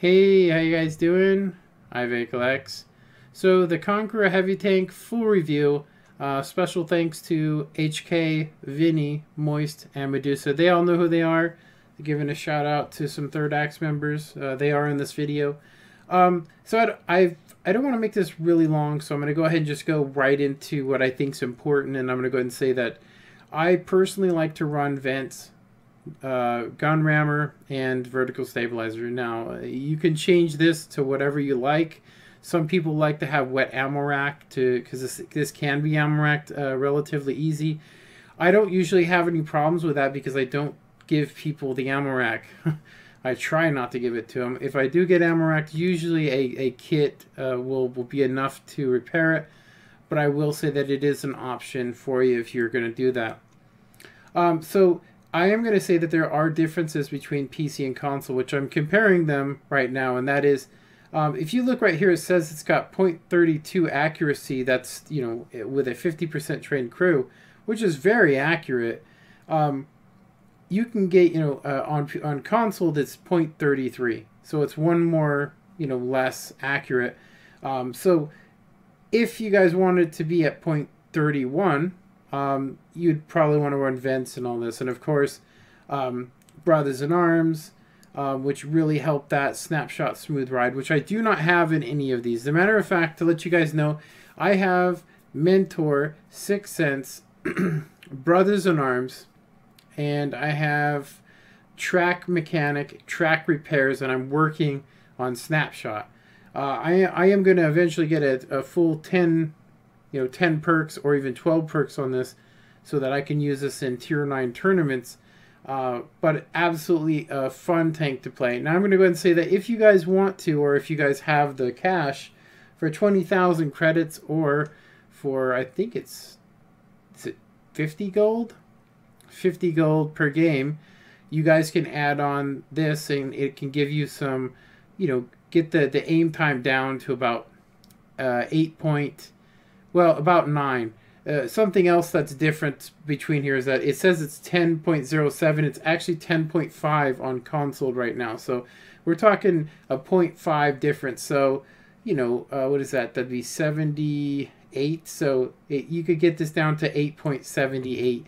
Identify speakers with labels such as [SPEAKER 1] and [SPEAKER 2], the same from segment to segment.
[SPEAKER 1] Hey, how you guys doing? iVehicleX. So the Conqueror heavy tank full review. Special thanks to HK, Vinny, Moist, and Medusa. They all know who they are. Giving a shout out to some Third Axe members. They are in this video. I don't want to make this really long, so I'm going to go ahead and just go right into what I think is important, and I'm going to go ahead and say that I personally like to run vents, gun rammer, and vertical stabilizer. Now, you can change this to whatever you like. Some people like to have wet ammo rack because this can be ammo racked relatively easy. I don't usually have any problems with that because I don't give people the ammo rack. I try not to give it to them. If I do get ammo racked, usually a kit will be enough to repair it. But I will say that it is an option for you if you're going to do that. So I am going to say that there are differences between PC and console, which I'm comparing them right now. And that is, if you look right here, it says it's got 0.32 accuracy. That's, you know, with a 50% trained crew, which is very accurate. You can get, you know, on console that's 0.33, so it's one more, you know, less accurate. So if you guys wanted to be at 0.31, you'd probably want to run vents and all this, and of course, Brothers in Arms, which really helped that snapshot smooth ride, which I do not have in any of these. As a matter of fact, to let you guys know, I have Mentor, 6 Sense, Brothers in Arms, and I have Track Mechanic, Track Repairs, and I'm working on Snapshot. I am going to eventually get a full 10 perks or even 12 perks on this so that I can use this in Tier 9 tournaments. But absolutely a fun tank to play. Now I'm going to go ahead and say that if you guys want to, or if you guys have the cash for 20,000 credits, or for, I think is it 50 gold? 50 gold per game, you guys can add on this and it can give you some, you know, get the aim time down to about about 9. Something else that's different between here is that it says it's 10.07. It's actually 10.5 on console right now. So we're talking a 0.5 difference. So, you know, what is that? That'd be 78. So you could get this down to 8.78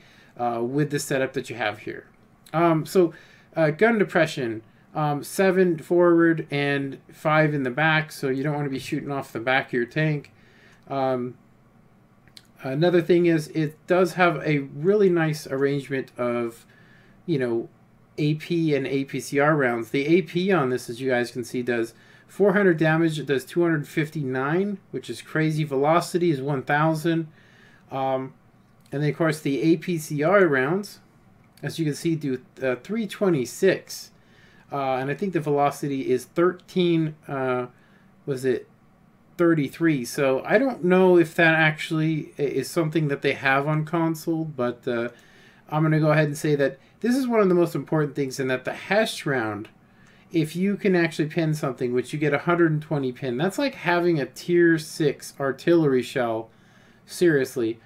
[SPEAKER 1] with the setup that you have here. Gun depression, 7 forward and 5 in the back. So you don't want to be shooting off the back of your tank. Another thing is it does have a really nice arrangement of, you know, AP and APCR rounds. The AP on this, as you guys can see, does 400 damage. It does 259, which is crazy. Velocity is 1,000. And then, of course, the APCR rounds, as you can see, do 326. And I think the velocity is 33. So I don't know if that actually is something that they have on console, but I'm going to go ahead and say that this is one of the most important things, in that the HESH round, if you can actually pin something, which you get 120 pin, that's like having a tier 6 artillery shell. Seriously.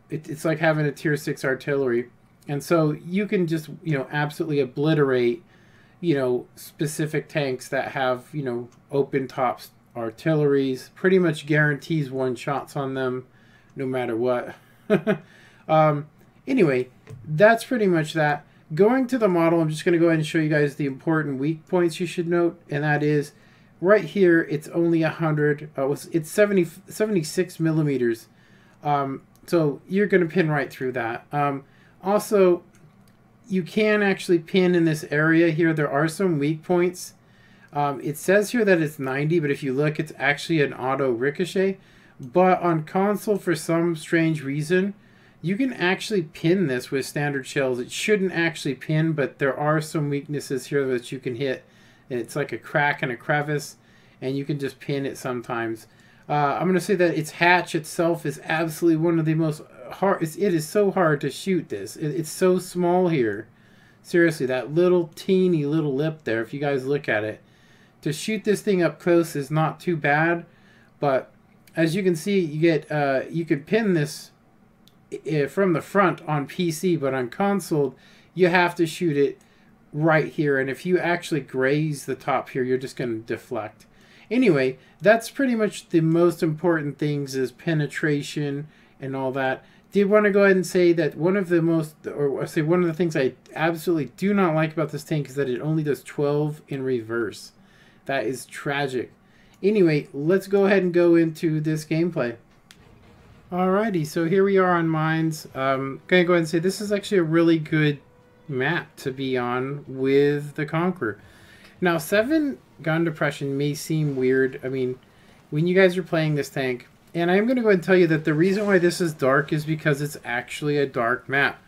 [SPEAKER 1] It's like having a tier 6 artillery. And so you can just, you know, absolutely obliterate, you know, specific tanks that have, you know, open tops artilleries. Pretty much guarantees one shots on them no matter what. Anyway, that's pretty much that. Going to the model, I'm just going to go ahead and show you guys the important weak points you should note, and that is right here it's only 100, it's 76 millimeters. So you're going to pin right through that. Also, you can actually pin in this area here. There are some weak points. It says here that it's 90, but if you look, it's actually an auto ricochet. But on console, for some strange reason, you can actually pin this with standard shells. It shouldn't actually pin, but there are some weaknesses here that you can hit. It's like a crack and a crevice, and you can just pin it sometimes. I'm going to say that its hatch itself is absolutely one of the most hard. It is so hard to shoot this. It's so small here. Seriously, that little teeny little lip there, if you guys look at it. To shoot this thing up close is not too bad, but as you can see, you get you can pin this from the front on PC, but on console, you have to shoot it right here, and if you actually graze the top here, you're just going to deflect. Anyway, that's pretty much the most important things, is penetration and all that. Did want to go ahead and say that one of the things I absolutely do not like about this tank is that it only does 12 in reverse. That is tragic. Anyway, let's go ahead and go into this gameplay. Alrighty, so here we are on Mines. I'm going to go ahead and say this is actually a really good map to be on with the Conqueror. Now, 7 gun depression may seem weird. I mean, when you guys are playing this tank, and I'm going to go ahead and tell you that the reason why this is dark is because it's actually a dark map.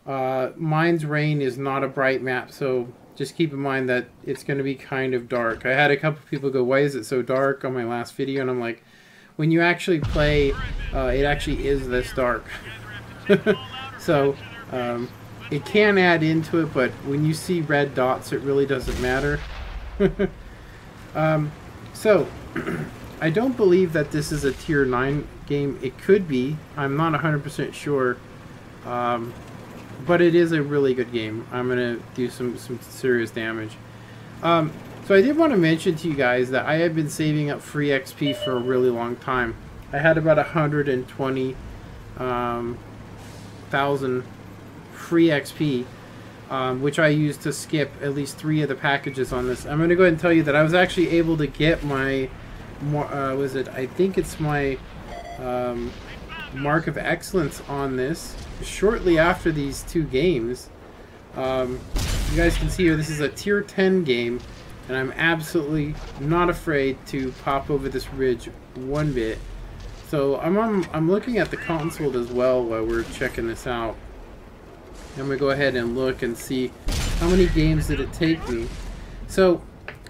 [SPEAKER 1] Mines Rain is not a bright map, so just keep in mind that it's going to be kind of dark. I had a couple people go, why is it so dark, on my last video, and I'm like, when you actually play, it actually is this dark. So, it can add into it, but when you see red dots, it really doesn't matter. So, I don't believe that this is a tier 9 game. It could be. I'm not 100% sure. But it is a really good game. I'm going to do some serious damage. So I did want to mention to you guys that I have been saving up free XP for a really long time. I had about 120,000 free XP, which I used to skip at least 3 of the packages on this. I'm going to go ahead and tell you that I was actually able to get my, I think it's my Mark of Excellence on this shortly after these 2 games. You guys can see here, this is a tier 10 game, and I'm absolutely not afraid to pop over this ridge one bit. So I'm looking at the console as well while we're checking this out. I'm going to go ahead and look and see how many games did it take me. So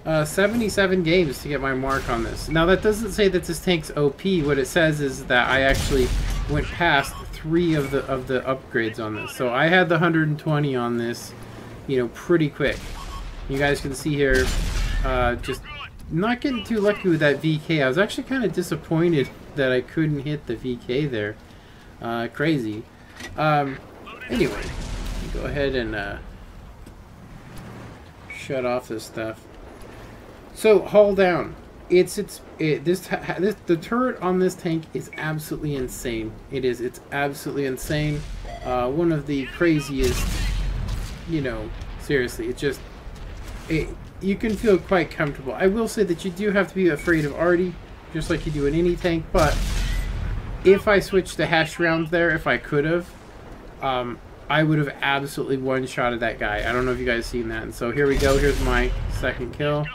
[SPEAKER 1] 77 games to get my mark on this. Now that doesn't say that this tank's OP. What it says is that I actually went past 3 of the upgrades on this. So I had the 120 on this, you know, pretty quick. You guys can see here, just not getting too lucky with that VK. I was actually kind of disappointed that I couldn't hit the VK there. Crazy. Anyway, go ahead and shut off this stuff. So hull down. The turret on this tank is absolutely insane. It's absolutely insane. One of the craziest. You know, seriously, you can feel quite comfortable. I will say that you do have to be afraid of arty, just like you do in any tank. But if I switched to hash rounds there, if I could have, I would have absolutely one-shotted that guy. I don't know if you guys seen that. And so here we go. Here's my second kill.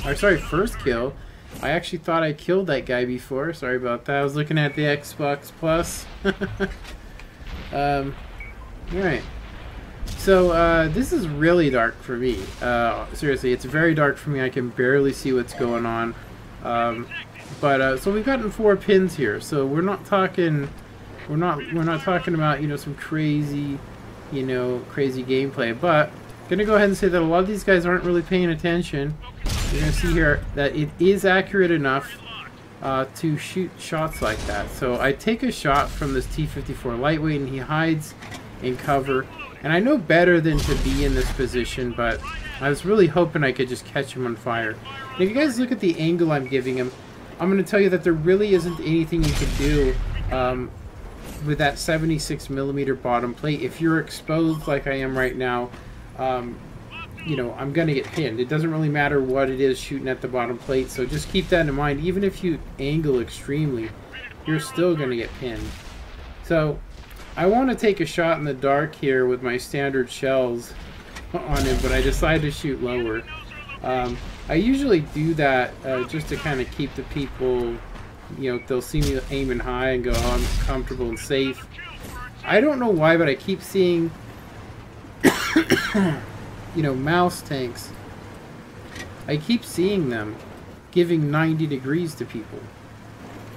[SPEAKER 1] Or sorry, first kill. I actually thought I killed that guy before. Sorry about that. I was looking at the Xbox Plus. Alright. So, this is really dark for me. Seriously, it's very dark for me. I can barely see what's going on. So we've gotten 4 pins here. So we're not talking... We're not talking about, you know, some crazy, you know, crazy gameplay. But I'm gonna go ahead and say that a lot of these guys aren't really paying attention. You're gonna see here that it is accurate enough to shoot shots like that. So I take a shot from this T-54 lightweight, and he hides in cover. And I know better than to be in this position, but I was really hoping I could just catch him on fire. And if you guys look at the angle I'm giving him, I'm going to tell you that there really isn't anything you can do with that 76mm bottom plate. If you're exposed like I am right now, you know, I'm going to get pinned. It doesn't really matter what it is shooting at the bottom plate, so just keep that in mind. Even if you angle extremely, you're still going to get pinned. So I want to take a shot in the dark here with my standard shells on him, but I decided to shoot lower. I usually do that just to kind of keep the people, you know, they'll see me aiming high and go, oh, I'm comfortable and safe. I don't know why, but I keep seeing, you know, mouse tanks. I keep seeing them giving 90 degrees to people.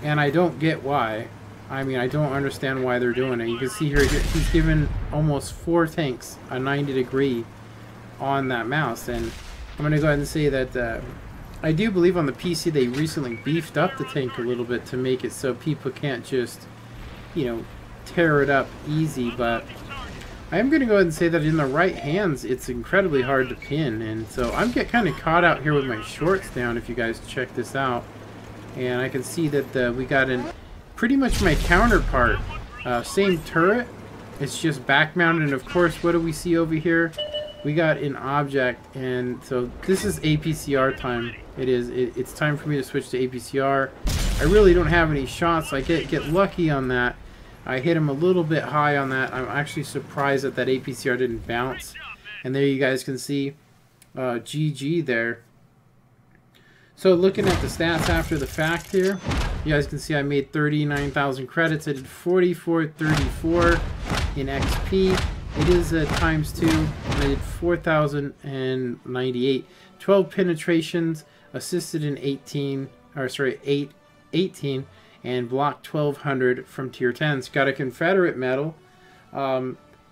[SPEAKER 1] And I don't get why. I mean, I don't understand why they're doing it. You can see here, he's given almost 4 tanks a 90 degree on that mouse. And I'm going to go ahead and say that I do believe on the PC they recently beefed up the tank a little bit to make it so people can't just, you know, tear it up easy. But I am going to go ahead and say that in the right hands, it's incredibly hard to pin. And so I'm get kind of caught out here with my shorts down, if you guys check this out. And I can see that we got pretty much my counterpart. Same turret. It's just back mounted. And of course, what do we see over here? We got an object. And so this is APCR time. It's time for me to switch to APCR. I really don't have any shots. I get lucky on that. I hit him a little bit high on that. I'm actually surprised that APCR didn't bounce. And there you guys can see GG there. So looking at the stats after the fact here, you guys can see I made 39,000 credits. I did 4434 in XP. It is a ×2. And I did 4,098. 12 penetrations, assisted in 18, or sorry, 18. And blocked 1,200 from tier 10s. Got a Confederate medal.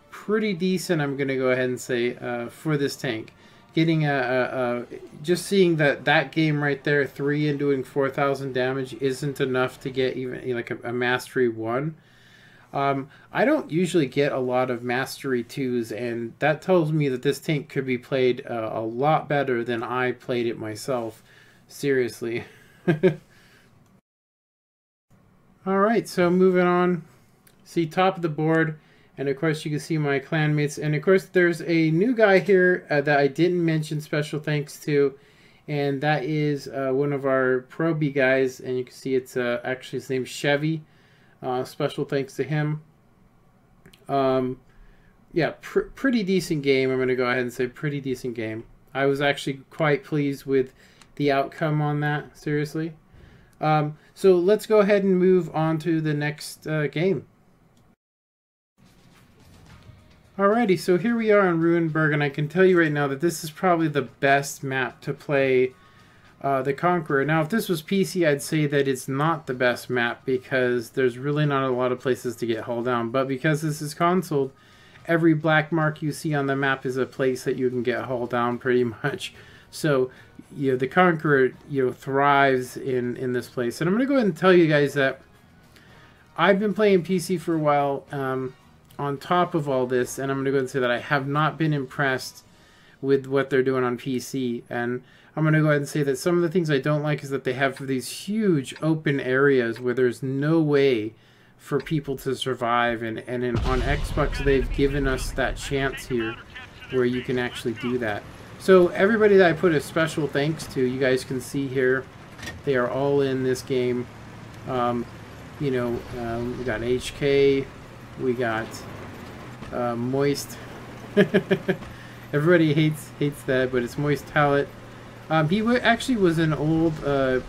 [SPEAKER 1] Pretty decent, I'm going to go ahead and say, for this tank. Getting just seeing that game right there, 3 and doing 4,000 damage isn't enough to get even like a Mastery 1. I don't usually get a lot of Mastery 2s, and that tells me that this tank could be played a lot better than I played it myself. Seriously. Alright, so moving on. See top of the board, and of course you can see my clanmates. And of course there's a new guy here that I didn't mention special thanks to, and that is one of our Pro B guys, and you can see it's actually his name's Chevy. Special thanks to him. Yeah, pretty decent game. I'm going to go ahead and say pretty decent game. I was actually quite pleased with the outcome on that, seriously. So let's go ahead and move on to the next game. Alrighty, so here we are on Ruinberg, and I can tell you right now that this is probably the best map to play the Conqueror. Now, if this was PC, I'd say that it's not the best map because there's really not a lot of places to get hull down. But because this is console, every black mark you see on the map is a place that you can get hull down pretty much. So, you know, the Conqueror, you know, thrives in this place. And I'm going to go ahead and tell you guys that I've been playing PC for a while on top of all this, and I'm going to go ahead and say that I have not been impressed with what they're doing on PC. And I'm going to go ahead and say that some of the things I don't like is that they have these huge open areas where there's no way for people to survive. And on Xbox, they've given us that chance here where you can actually do that. So everybody that I put a special thanks to, you guys can see here, they are all in this game. You know, we got HK, we got Moist. Everybody hates that, but it's Moist Talent. He actually was an old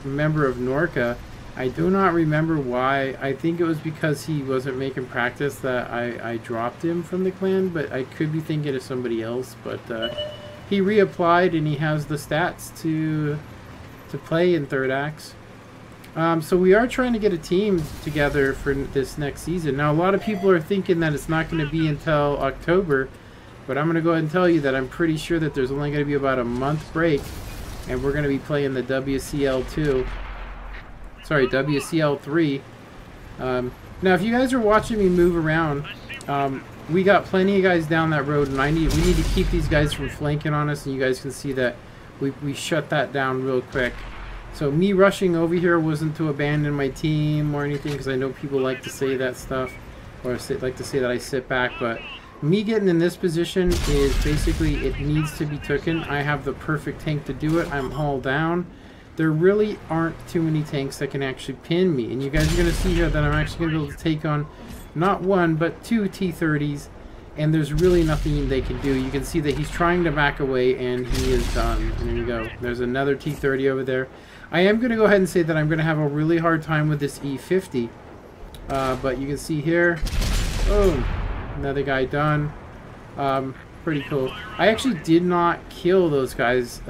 [SPEAKER 1] member of Norca. I do not remember why. I think it was because he wasn't making practice that I dropped him from the clan, but I could be thinking of somebody else. But he reapplied, and he has the stats to play in third acts. So we are trying to get a team together for this next season. Now, a lot of people are thinking that it's not going to be until October, but I'm going to go ahead and tell you that I'm pretty sure that there's only going to be about a month break, and we're going to be playing the WCL2. Sorry, WCL3. Now, if you guys are watching me move around, we got plenty of guys down that road, and we need to keep these guys from flanking on us, and you guys can see that we shut that down real quick. So me rushing over here wasn't to abandon my team or anything, because I know people like to say that stuff, or like to say that I sit back, but me getting in this position is basically, it needs to be taken. I have the perfect tank to do it. I'm hull down. There really aren't too many tanks that can actually pin me, and you guys are going to see here that I'm actually going to be able to take on not one, but 2 T-30s, and there's really nothing they can do. You can see that he's trying to back away, and he is done. And there you go. There's another T-30 over there. I am going to go ahead and say that I'm going to have a really hard time with this E50. But you can see here, boom, another guy done. Pretty cool. I actually did not kill those guys.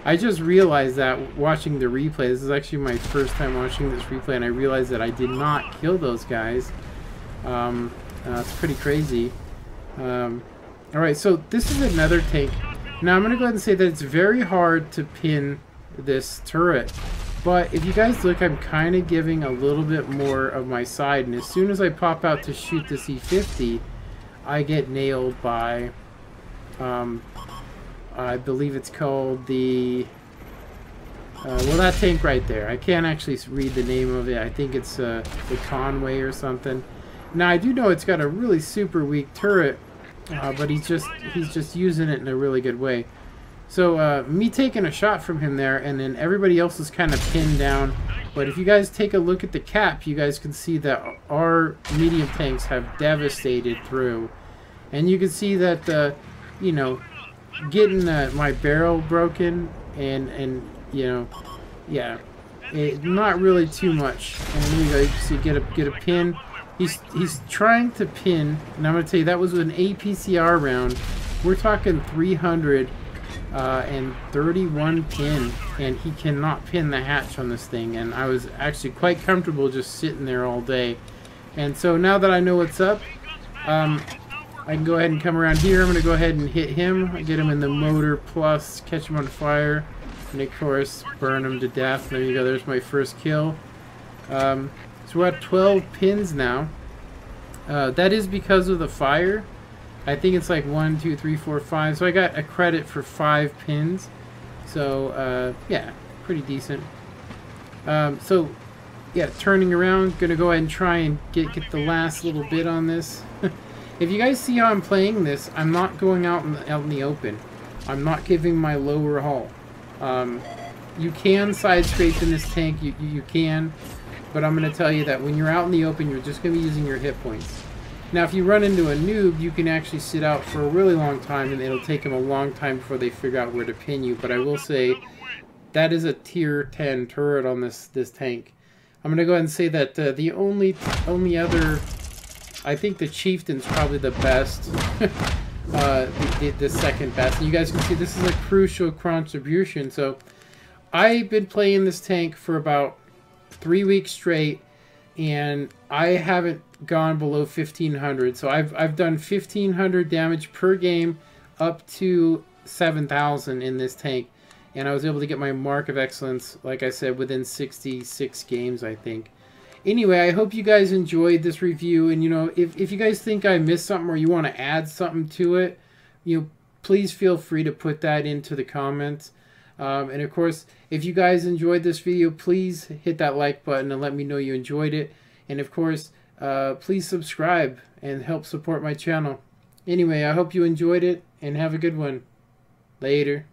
[SPEAKER 1] I just realized that watching the replay. This is actually my first time watching this replay, and I realized that I did not kill those guys. It's pretty crazy. Alright, so this is another tank. Now I'm going to go ahead and say that it's very hard to pin this turret, but if you guys look, I'm kind of giving a little bit more of my side, and as soon as I pop out to shoot this E50, I get nailed by, I believe it's called the, well, that tank right there. I can't actually read the name of it. I think it's the Conway or something. Now, I do know it's got a really super weak turret, but he's just using it in a really good way. So, me taking a shot from him there, and then everybody else is kind of pinned down. But if you guys take a look at the cap, you guys can see that our medium tanks have devastated through. And you can see that, you know, getting my barrel broken and you know, yeah, not really too much. And there you go, you can see get a pin. He's trying to pin, and I'm gonna tell you that was with an APCR round. We're talking 331 pin, and he cannot pin the hatch on this thing. And I was actually quite comfortable just sitting there all day. And so now that I know what's up, I can go ahead and come around here. I'm going to go ahead and hit him. I get him in the motor plus, catch him on fire, and of course burn him to death. There you go. There's my first kill. So we're at 12 pins now. That is because of the fire. I think it's like 1, 2, 3, 4, 5. So I got a credit for 5 pins. So yeah, pretty decent. So yeah, turning around, gonna go ahead and try and get the last little bit on this. If you guys see how I'm playing this, I'm not going out in the open. I'm not giving my lower hull. You can side scrape in this tank, you can, but I'm going to tell you that when you're out in the open, you're just going to be using your hit points. Now, if you run into a noob, you can actually sit out for a really long time, and it'll take them a long time before they figure out where to pin you. But I will say, that is a tier 10 turret on this tank. I'm going to go ahead and say that the only other... I think the Chieftain's probably the best, the second best. And you guys can see this is a crucial contribution. So I've been playing this tank for about 3 weeks straight, and I haven't gone below 1500. So I've done 1500 damage per game up to 7000 in this tank. And I was able to get my mark of excellence, like I said, within 66 games, I think. Anyway, I hope you guys enjoyed this review, and you know, if you guys think I missed something or you want to add something to it, you know, please feel free to put that into the comments. And of course, if you guys enjoyed this video, please hit that like button and let me know you enjoyed it. And of course, please subscribe and help support my channel. Anyway, I hope you enjoyed it, and have a good one. Later.